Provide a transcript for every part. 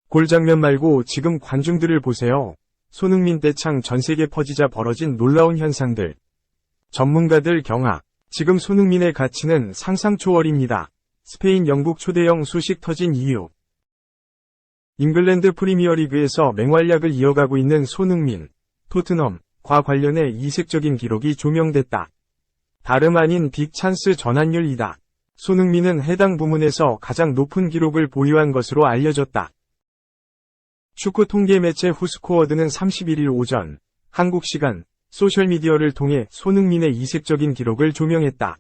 골 장면 말고 지금 관중들을 보세요. 손흥민 떼창 전세계 퍼지자 벌어진 놀라운 현상들. 전문가들 경악. 지금 손흥민의 가치는 상상 초월입니다. 스페인 영국 초대형 소식 터진 이유. 잉글랜드 프리미어리그에서 맹활약을 이어가고 있는 손흥민, 토트넘과 관련해 이색적인 기록이 조명됐다. 다름 아닌 빅 찬스 전환율이다. 손흥민은 해당 부문에서 가장 높은 기록을 보유한 것으로 알려졌다. 축구 통계 매체 후스코어드는 31일 오전 한국 시간 소셜미디어를 통해 손흥민의 이색적인 기록을 조명했다.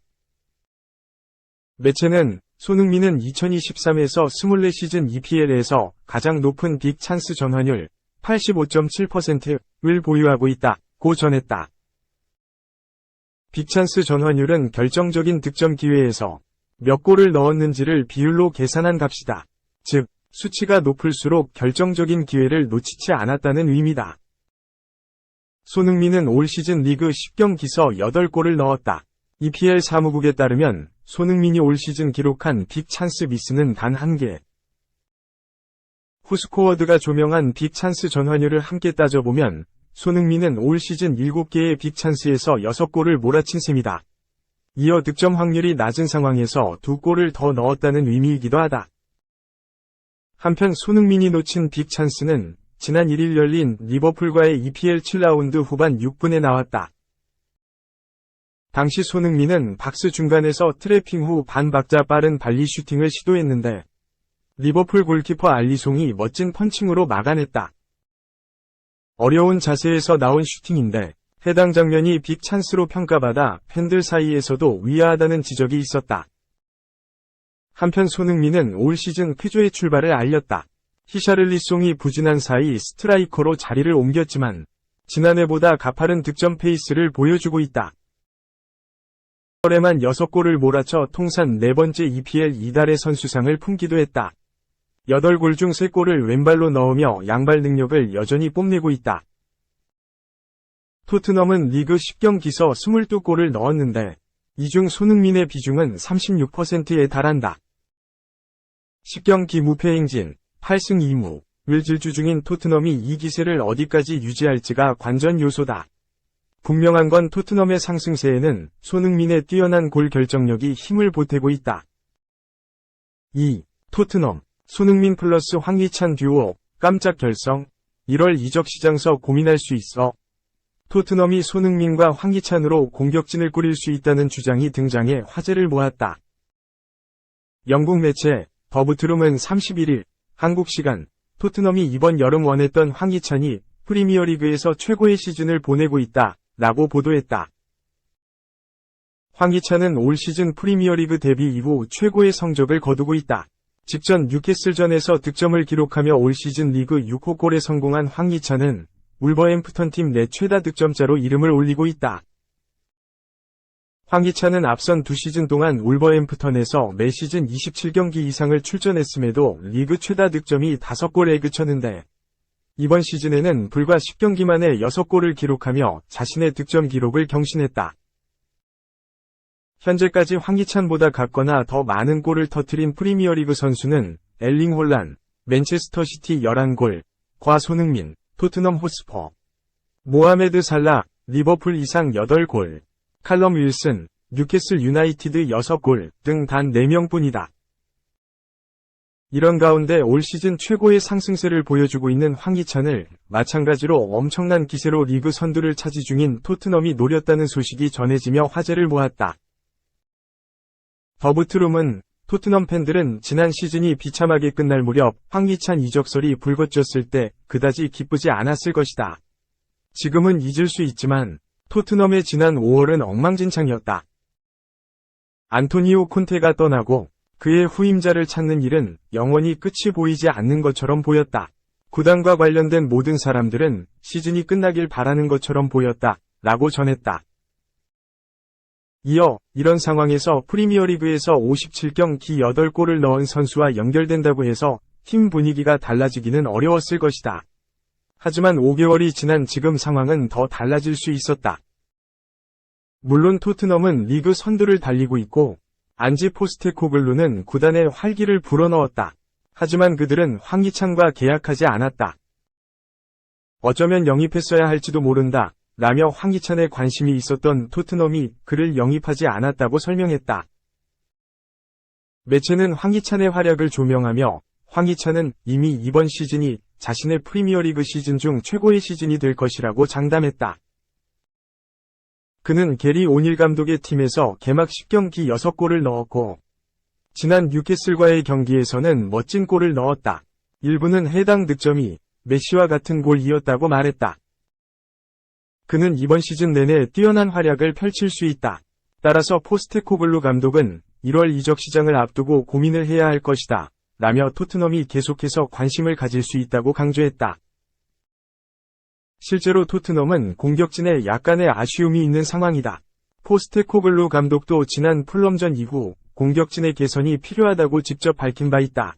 매체는 손흥민은 2023에서 24시즌 EPL에서 가장 높은 빅 찬스 전환율 85.7%를 보유하고 있다고 전했다. 빅 찬스 전환율은 결정적인 득점 기회에서 몇 골을 넣었는지를 비율로 계산한 값이다. 즉, 수치가 높을수록 결정적인 기회를 놓치지 않았다는 의미다. 손흥민은 올 시즌 리그 10경기서 8골을 넣었다. EPL 사무국에 따르면 손흥민이 올 시즌 기록한 빅 찬스 미스는 단 1개. 후스코어드가 조명한 빅 찬스 전환율을 함께 따져보면 손흥민은 올 시즌 7개의 빅 찬스에서 6골을 몰아친 셈이다. 이어 득점 확률이 낮은 상황에서 2골을 더 넣었다는 의미이기도 하다. 한편 손흥민이 놓친 빅 찬스는 지난 1일 열린 리버풀과의 EPL 7라운드 후반 6분에 나왔다. 당시 손흥민은 박스 중간에서 트래핑 후 반박자 빠른 발리 슈팅을 시도했는데 리버풀 골키퍼 알리송이 멋진 펀칭으로 막아냈다. 어려운 자세에서 나온 슈팅인데 해당 장면이 빅 찬스로 평가받아 팬들 사이에서도 위화하다는 지적이 있었다. 한편 손흥민은 올 시즌 쾌조의 출발을 알렸다. 히샤를리송이 부진한 사이 스트라이커로 자리를 옮겼지만 지난해보다 가파른 득점 페이스를 보여주고 있다. 10월에만 6골을 몰아쳐 통산 4번째 EPL 이달의 선수상을 품기도 했다. 8골 중 3골을 왼발로 넣으며 양발 능력을 여전히 뽐내고 있다. 토트넘은 리그 10경기서 22골을 넣었는데 이 중 손흥민의 비중은 36%에 달한다. 10경기 무패 행진, 8승 2무를 질주 중인 토트넘이 이 기세를 어디까지 유지할지가 관전 요소다. 분명한 건 토트넘의 상승세에는 손흥민의 뛰어난 골 결정력이 힘을 보태고 있다. 2. 토트넘, 손흥민 플러스 황희찬 듀오, 깜짝 결성, 1월 이적 시장서 고민할 수 있어. 토트넘이 손흥민과 황희찬으로 공격진을 꾸릴 수 있다는 주장이 등장해 화제를 모았다. 영국 매체 더브트룸은 31일 한국 시간 토트넘이 이번 여름 원했던 황희찬이 프리미어리그에서 최고의 시즌을 보내고 있다 라고 보도했다. 황희찬은 올 시즌 프리미어리그 데뷔 이후 최고의 성적을 거두고 있다. 직전 뉴캐슬전에서 득점을 기록하며 올 시즌 리그 6호 골에 성공한 황희찬은 울버햄프턴 팀 내 최다 득점자로 이름을 올리고 있다. 황희찬은 앞선 2시즌 동안 울버햄프턴에서 매 시즌 27경기 이상을 출전했음에도 리그 최다 득점이 5골에 그쳤는데 이번 시즌에는 불과 10경기 만에 6골을 기록하며 자신의 득점 기록을 경신했다. 현재까지 황희찬보다 같거나 더 많은 골을 터뜨린 프리미어리그 선수는 엘링 홀란, 맨체스터 시티 11골과 손흥민, 토트넘 호스퍼, 모하메드 살라, 리버풀 이상 8골, 칼럼 윌슨, 뉴캐슬 유나이티드 6골 등 단 4명뿐이다. 이런 가운데 올 시즌 최고의 상승세를 보여주고 있는 황희찬을 마찬가지로 엄청난 기세로 리그 선두를 차지 중인 토트넘이 노렸다는 소식이 전해지며 화제를 모았다. 더브트룸은 토트넘 팬들은 지난 시즌이 비참하게 끝날 무렵 황희찬 이적설이 불거졌을 때 그다지 기쁘지 않았을 것이다. 지금은 잊을 수 있지만 토트넘의 지난 5월은 엉망진창이었다. 안토니오 콘테가 떠나고 그의 후임자를 찾는 일은 영원히 끝이 보이지 않는 것처럼 보였다. 구단과 관련된 모든 사람들은 시즌이 끝나길 바라는 것처럼 보였다. 라고 전했다. 이어 이런 상황에서 프리미어리그에서 57경기 8골을 넣은 선수와 연결된다고 해서 팀 분위기가 달라지기는 어려웠을 것이다. 하지만 5개월이 지난 지금 상황은 더 달라질 수 있었다. 물론 토트넘은 리그 선두를 달리고 있고 안지 포스테코글루는 구단의 활기를 불어넣었다. 하지만 그들은 황희찬과 계약하지 않았다. 어쩌면 영입했어야 할지도 모른다. 라며 황희찬에 관심이 있었던 토트넘이 그를 영입하지 않았다고 설명했다. 매체는 황희찬의 활약을 조명하며 황희찬은 이미 이번 시즌이 자신의 프리미어리그 시즌 중 최고의 시즌이 될 것이라고 장담했다. 그는 게리 오닐 감독의 팀에서 개막 10경기 6골을 넣었고 지난 뉴캐슬과의 경기에서는 멋진 골을 넣었다. 일부는 해당 득점이 메시와 같은 골이었다고 말했다. 그는 이번 시즌 내내 뛰어난 활약을 펼칠 수 있다. 따라서 포스테코글루 감독은 1월 이적 시장을 앞두고 고민을 해야 할 것이다. 라며 토트넘이 계속해서 관심을 가질 수 있다고 강조했다. 실제로 토트넘은 공격진에 약간의 아쉬움이 있는 상황이다. 포스테코글루 감독도 지난 풀럼전 이후 공격진의 개선이 필요하다고 직접 밝힌 바 있다.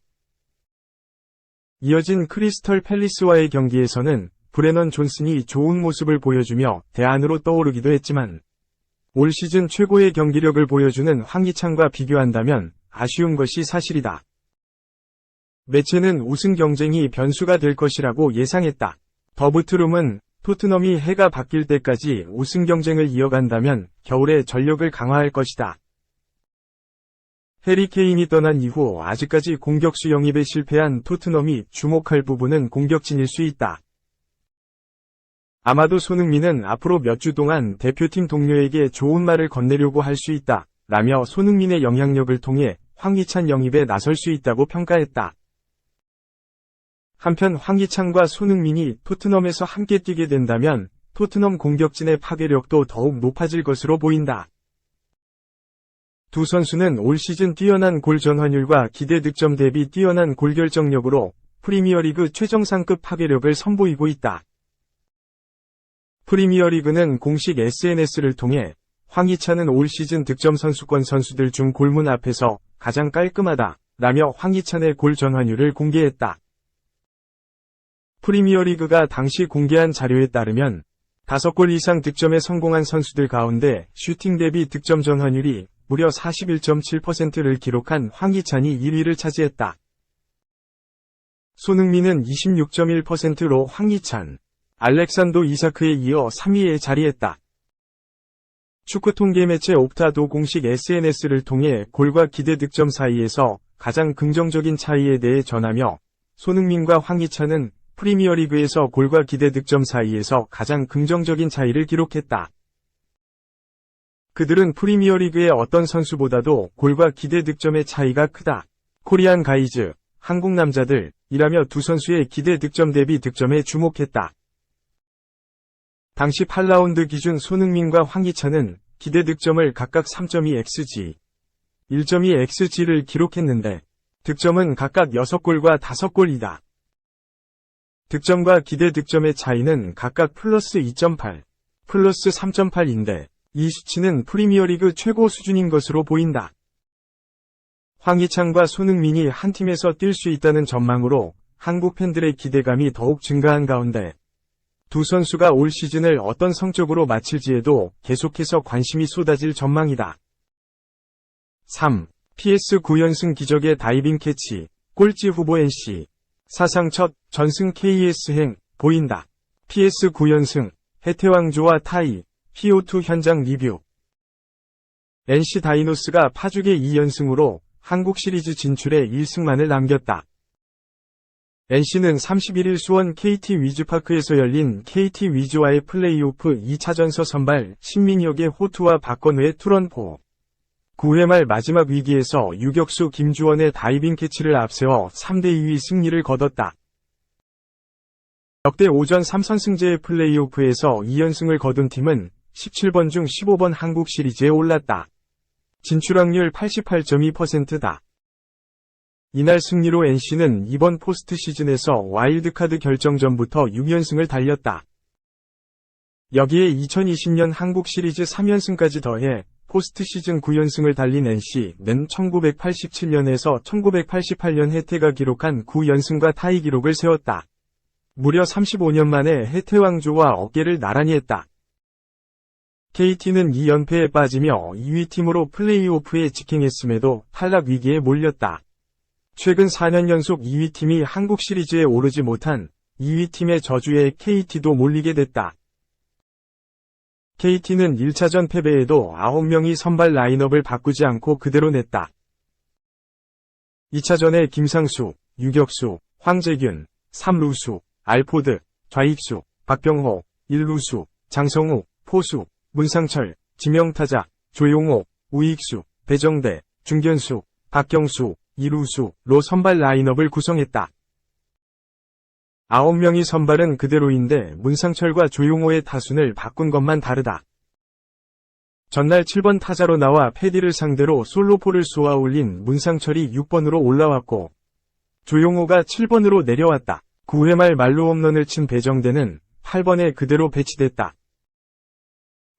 이어진 크리스털 팰리스와의 경기에서는 브레넌 존슨이 좋은 모습을 보여주며 대안으로 떠오르기도 했지만 올 시즌 최고의 경기력을 보여주는 황희찬과 비교한다면 아쉬운 것이 사실이다. 매체는 우승 경쟁이 변수가 될 것이라고 예상했다. 더부트룸은 토트넘이 해가 바뀔 때까지 우승 경쟁을 이어간다면 겨울에 전력을 강화할 것이다. 해리 케인이 떠난 이후 아직까지 공격수 영입에 실패한 토트넘이 주목할 부분은 공격진일 수 있다. 아마도 손흥민은 앞으로 몇 주 동안 대표팀 동료에게 좋은 말을 건네려고 할 수 있다. 라며 손흥민의 영향력을 통해 황희찬 영입에 나설 수 있다고 평가했다. 한편 황희찬과 손흥민이 토트넘에서 함께 뛰게 된다면 토트넘 공격진의 파괴력도 더욱 높아질 것으로 보인다. 두 선수는 올 시즌 뛰어난 골 전환율과 기대 득점 대비 뛰어난 골 결정력으로 프리미어리그 최정상급 파괴력을 선보이고 있다. 프리미어리그는 공식 SNS를 통해 황희찬은 올 시즌 득점 선수권 선수들 중 골문 앞에서 가장 깔끔하다 라며 황희찬의 골 전환율을 공개했다. 프리미어리그가 당시 공개한 자료에 따르면 5골 이상 득점에 성공한 선수들 가운데 슈팅 대비 득점 전환율이 무려 41.7%를 기록한 황희찬이 1위를 차지했다. 손흥민은 26.1%로 황희찬, 알렉산더 이사크에 이어 3위에 자리했다. 축구 통계 매체 옵타도 공식 SNS를 통해 골과 기대 득점 사이에서 가장 긍정적인 차이에 대해 전하며 손흥민과 황희찬은 프리미어리그에서 골과 기대 득점 사이에서 가장 긍정적인 차이를 기록했다. 그들은 프리미어리그의 어떤 선수보다도 골과 기대 득점의 차이가 크다. 코리안 가이즈, 한국 남자들, 이라며 두 선수의 기대 득점 대비 득점에 주목했다. 당시 8라운드 기준 손흥민과 황희찬은 기대 득점을 각각 3.2xg, 1.2xg를 기록했는데 득점은 각각 6골과 5골이다. 득점과 기대 득점의 차이는 각각 플러스 2.8, 플러스 3.8인데 이 수치는 프리미어리그 최고 수준인 것으로 보인다. 황희찬과 손흥민이 한 팀에서 뛸 수 있다는 전망으로 한국 팬들의 기대감이 더욱 증가한 가운데 두 선수가 올 시즌을 어떤 성적으로 마칠지에도 계속해서 관심이 쏟아질 전망이다. 3. PS 9연승 기적의 다이빙 캐치, 꼴찌 후보 NC. 사상 첫 전승 KS행, 보인다. PS 9연승, 해태왕조와 타이, PO2 현장 리뷰. NC 다이노스가 파죽의 2연승으로 한국 시리즈 진출에 1승만을 남겼다. NC는 31일 수원 KT 위즈파크에서 열린 KT 위즈와의 플레이오프 2차전서 선발 신민혁의 호투와 박건우의 투런포. 9회 말 마지막 위기에서 유격수 김주원의 다이빙 캐치를 앞세워 3대2 승리를 거뒀다. 역대 오전 3선승제의 플레이오프에서 2연승을 거둔 팀은 17번 중 15번 한국 시리즈에 올랐다. 진출 확률 88.2%다. 이날 승리로 NC는 이번 포스트 시즌에서 와일드카드 결정전부터 6연승을 달렸다. 여기에 2020년 한국 시리즈 3연승까지 더해 포스트 시즌 9연승을 달린 NC는 1987년에서 1988년 해태가 기록한 9연승과 타이 기록을 세웠다. 무려 35년 만에 해태왕조와 어깨를 나란히 했다. KT는 2연패에 빠지며 2위 팀으로 플레이오프에 직행했음에도 탈락 위기에 몰렸다. 최근 4년 연속 2위 팀이 한국 시리즈에 오르지 못한 2위 팀의 저주에 KT도 몰리게 됐다. KT는 1차전 패배에도 9명이 선발 라인업을 바꾸지 않고 그대로 냈다. 2차전에 김상수, 유격수, 황재균, 3루수, 알포드, 좌익수, 박병호, 1루수, 장성우, 포수, 문상철, 지명타자, 조용호, 우익수, 배정대, 중견수, 박경수, 2루수로 선발 라인업을 구성했다. 9명이 선발은 그대로인데 문상철과 조용호의 타순을 바꾼 것만 다르다. 전날 7번 타자로 나와 패디를 상대로 솔로포를 쏘아 올린 문상철이 6번으로 올라왔고 조용호가 7번으로 내려왔다. 9회 말 말로 홈런을 친 배정대는 8번에 그대로 배치됐다.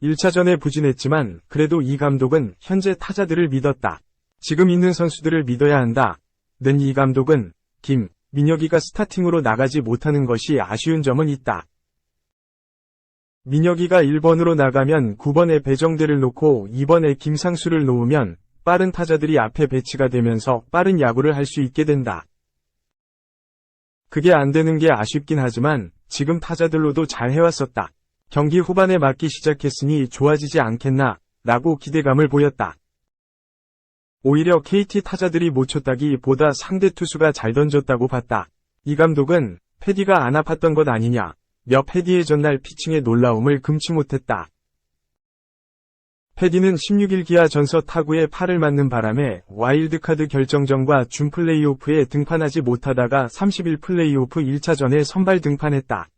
1차전에 부진했지만 그래도 이 감독은 현재 타자들을 믿었다. 지금 있는 선수들을 믿어야 한다. 는 이 감독은 민혁이가 스타팅으로 나가지 못하는 것이 아쉬운 점은 있다. 민혁이가 1번으로 나가면 9번에 배정대를 놓고 2번에 김상수를 놓으면 빠른 타자들이 앞에 배치가 되면서 빠른 야구를 할 수 있게 된다. 그게 안 되는 게 아쉽긴 하지만 지금 타자들로도 잘 해왔었다. 경기 후반에 맞기 시작했으니 좋아지지 않겠나 라고 기대감을 보였다. 오히려 KT 타자들이 못 쳤다기보다 상대 투수가 잘 던졌다고 봤다. 이 감독은 패디가 안 아팠던 것 아니냐, 며 패디의 전날 피칭에 놀라움을 금치 못했다. 패디는 16일 기아 전서 타구에 팔을 맞는 바람에 와일드카드 결정전과 준 플레이오프에 등판하지 못하다가 30일 플레이오프 1차전에 선발 등판했다.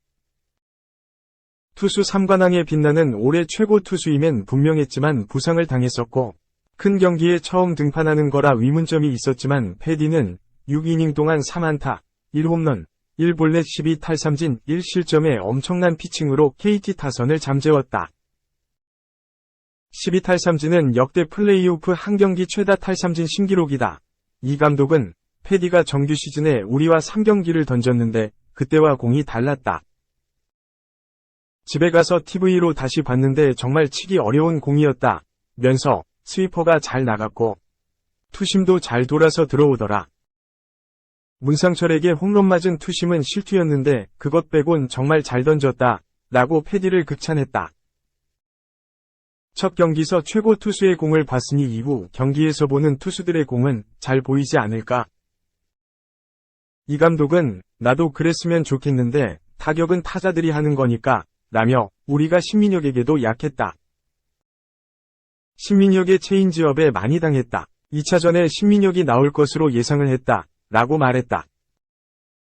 투수 3관왕에 빛나는 올해 최고 투수임엔 분명했지만 부상을 당했었고 큰 경기에 처음 등판하는 거라 의문점이 있었지만 패디는 6이닝 동안 3안타, 1홈런, 1볼넷 12탈삼진 1실점의 엄청난 피칭으로 KT 타선을 잠재웠다. 12탈삼진은 역대 플레이오프 한 경기 최다 탈삼진 신기록이다. 이 감독은 패디가 정규 시즌에 우리와 3경기를 던졌는데 그때와 공이 달랐다. 집에 가서 TV로 다시 봤는데 정말 치기 어려운 공이었다. 면서 스위퍼가 잘 나갔고 투심도 잘 돌아서 들어오더라. 문상철에게 홈런 맞은 투심은 실투였는데 그것 빼곤 정말 잘 던졌다. 라고 패디를 극찬했다. 첫 경기서 최고 투수의 공을 봤으니 이후 경기에서 보는 투수들의 공은 잘 보이지 않을까? 이 감독은 나도 그랬으면 좋겠는데 타격은 타자들이 하는 거니까 라며 우리가 신민혁에게도 약했다. 신민혁의 체인지업에 많이 당했다. 2차전에 신민혁이 나올 것으로 예상을 했다. 라고 말했다.